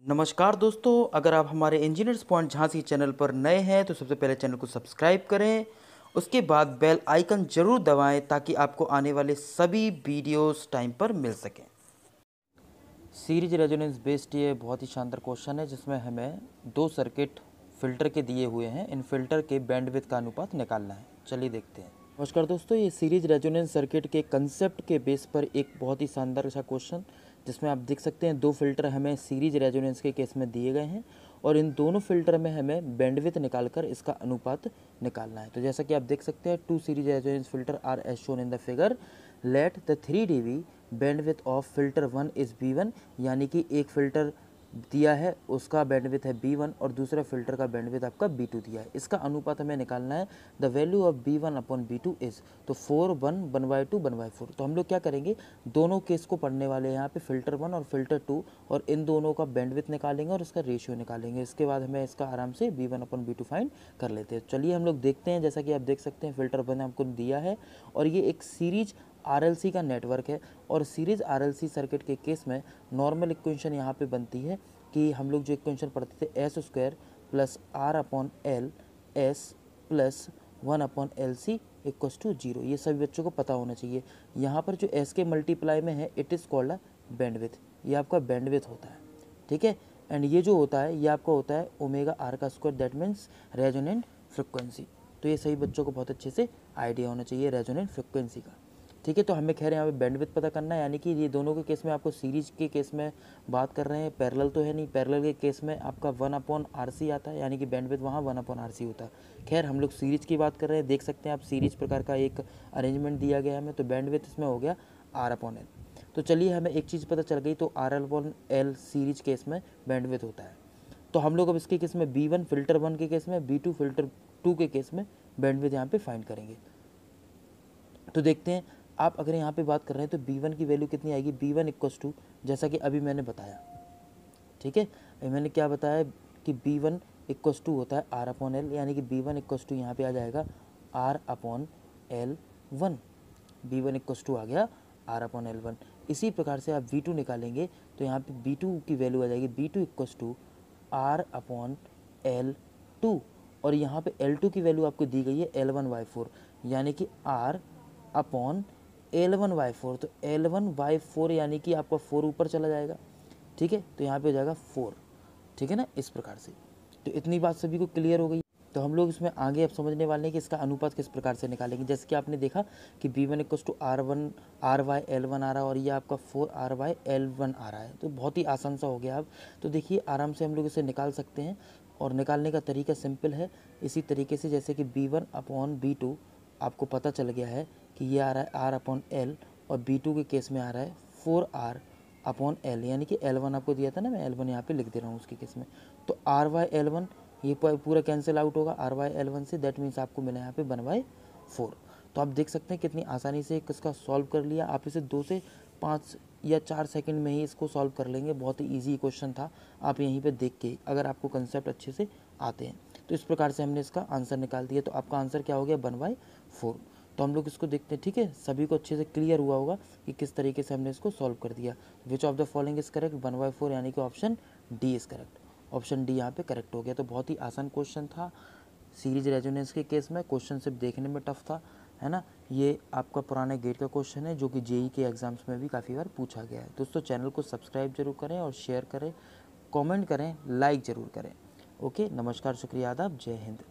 नमस्कार दोस्तों, अगर आप हमारे इंजीनियर्स पॉइंट झांसी चैनल पर नए हैं तो सबसे पहले चैनल को सब्सक्राइब करें। उसके बाद बेल आइकन जरूर दबाएं ताकि आपको आने वाले सभी वीडियोस टाइम पर मिल सकें। सीरीज रेजोनेंस बेस्ड ये बहुत ही शानदार क्वेश्चन है जिसमें हमें दो सर्किट फिल्टर के दिए हुए हैं। इन फिल्टर के बैंडविड्थ का अनुपात निकालना है। चलिए देखते हैं। नमस्कार दोस्तों, ये सीरीज रेजोनेंस सर्किट के कंसेप्ट के बेस पर एक बहुत ही शानदार सा क्वेश्चन जिसमें आप देख सकते हैं दो फिल्टर हमें सीरीज रेजोनेंस के केस में दिए गए हैं और इन दोनों फिल्टर में हमें बैंडविड्थ निकालकर इसका अनुपात निकालना है। तो जैसा कि आप देख सकते हैं, two series resonance filter are as shown in the figure. Let the 3 dB bandwidth of filter 1 is B1, यानी कि एक फिल्टर दिया है उसका बैंडविड्थ है B1 और दूसरा फिल्टर का बैंडविड्थ आपका B2 दिया है। इसका अनुपात हमें निकालना है। The value of B1 upon B2 is, तो 4 1 1/2 1/4। तो हम लोग क्या करेंगे, दोनों केस को पढ़ने वाले हैं यहाँ पे, फिल्टर 1 और फिल्टर 2, और इन दोनों का बैंडविड्थ निकालेंगे और इसका रेशियो निकालेंगे। इसके बाद हमें इसका आराम से B1 अपॉन B2 फाइंड कर लेते हैं। चलिए हम लोग देखते हैं। जैसा कि आप देख सकते हैं फिल्टर 1 हमको दिया है और ये एक सीरीज RLC का नेटवर्क है और सीरीज RLC सर्किट के केस में नॉर्मल इक्वेशन यहाँ पे बनती है कि हम लोग जो इक्वेशन पढ़ते थे S² plus R upon L S plus 1 upon LC equals to 0। ये सभी बच्चों को पता होना चाहिए। यहाँ पर जो S के मल्टीप्लाई में है it is called a bandwidth. ये आपका बैंडविड्थ होता है, ठीक है। एंड ये जो होता है ये आपका होता है ओमेगा R का square, that means resonant frequency. तो ये सभी बच्चों को बहुत अच्छे से आइडिया होना चाहिए रेजोनेंट फ्रिक्वेंसी का, ठीक है। तो हमें खैर यहाँ पे बैंडविड्थ पता करना है, यानी कि ये दोनों के केस में आपको सीरीज के केस में बात कर रहे हैं, पैरेलल तो है नहीं। पैरेलल के केस में आपका 1 अपॉन RC आता है, यानी कि बैंडविड्थ वहाँ 1 अपॉन RC होता है। खैर हम लोग सीरीज की बात कर रहे हैं, देख सकते हैं आप सीरीज प्रकार का एक अरेंजमेंट दिया गया है हमें, तो बैंडविड्थ इसमें हो गया R अपॉन L। तो चलिए हमें एक चीज़ पता चल गई, तो R upon L series case में बैंडविड्थ होता है। तो हम लोग अब इसके केस में B1 फिल्टर 1 के केस में, B2 फिल्टर 2 के केस में बैंडविड्थ यहाँ पे फाइंड करेंगे। तो देखते हैं, आप अगर यहाँ पे बात कर रहे हैं तो B1 की वैल्यू कितनी आएगी, B1 इक्वस टू, जैसा कि अभी मैंने बताया, ठीक है। अभी मैंने क्या बताया कि B1 इक्वस टू होता है R अपॉन L, यानी कि B1 इक्वस टू यहाँ पे आ जाएगा R upon L1। B1 equals to आ गया R अपॉन L1। इसी प्रकार से आप V2 निकालेंगे तो यहाँ पे B2 की वैल्यू आ जाएगी B2 equals to R upon L2, और यहाँ पे L2 की वैल्यू आपको दी गई है L1/4, यानी कि R अपॉन L1/4। तो L1/4 यानी कि आपका 4 ऊपर चला जाएगा, ठीक है। तो यहाँ पे हो जाएगा 4, ठीक है ना, इस प्रकार से। तो इतनी बात सभी को क्लियर हो गई। तो हम लोग इसमें आगे अब समझने वाले हैं कि इसका अनुपात किस प्रकार से निकालेंगे। जैसे कि आपने देखा कि B1 इक्वस टू R/L1 आ रहा है और ये आपका 4R/L1 आ रहा है, तो बहुत ही आसान सा हो गया अब। तो देखिए आराम से हम लोग इसे निकाल सकते हैं और निकालने का तरीका सिंपल है। इसी तरीके से जैसे कि B1 अपॉन B2 आपको पता चल गया है कि ये आ रहा है R अपॉन L, और B2 के केस में आ रहा है 4R अपॉन L, यानी कि L1 आपको दिया था ना, मैं L1 यहाँ पे लिख दे रहा हूँ उसके केस में। तो R/L1 ये पूरा कैंसिल आउट होगा R/L1 से, दैट मीन्स आपको मिला यहाँ पे 1/4। तो आप देख सकते हैं कितनी आसानी से इसका सॉल्व कर लिया। आप इसे 2 से 5 या 4 सेकंड में ही इसको सॉल्व कर लेंगे। बहुत ही ईजी क्वेश्चन था, आप यहीं पे देख के अगर आपको कंसेप्ट अच्छे से आते हैं। तो इस प्रकार से हमने इसका आंसर निकाल दिया। तो आपका आंसर क्या हो गया, 1/4। तो हम लोग इसको देखते हैं, ठीक है। सभी को अच्छे से क्लियर हुआ होगा कि किस तरीके से हमने इसको सॉल्व कर दिया। Which of the following is correct, 1/4, यानी कि option D is correct. Option D यहाँ पे करेक्ट हो गया। तो बहुत ही आसान क्वेश्चन था सीरीज रेजोनेंस के केस में। क्वेश्चन सिर्फ देखने में टफ था, है ना। ये आपका पुराने गेट का क्वेश्चन है जो कि जेई के एग्जाम्स में भी काफ़ी बार पूछा गया है। दोस्तों चैनल को सब्सक्राइब जरूर करें और शेयर करें, कमेंट करें, लाइक ज़रूर करें। ओके, नमस्कार, शुक्रिया, आदाब, जय हिंद।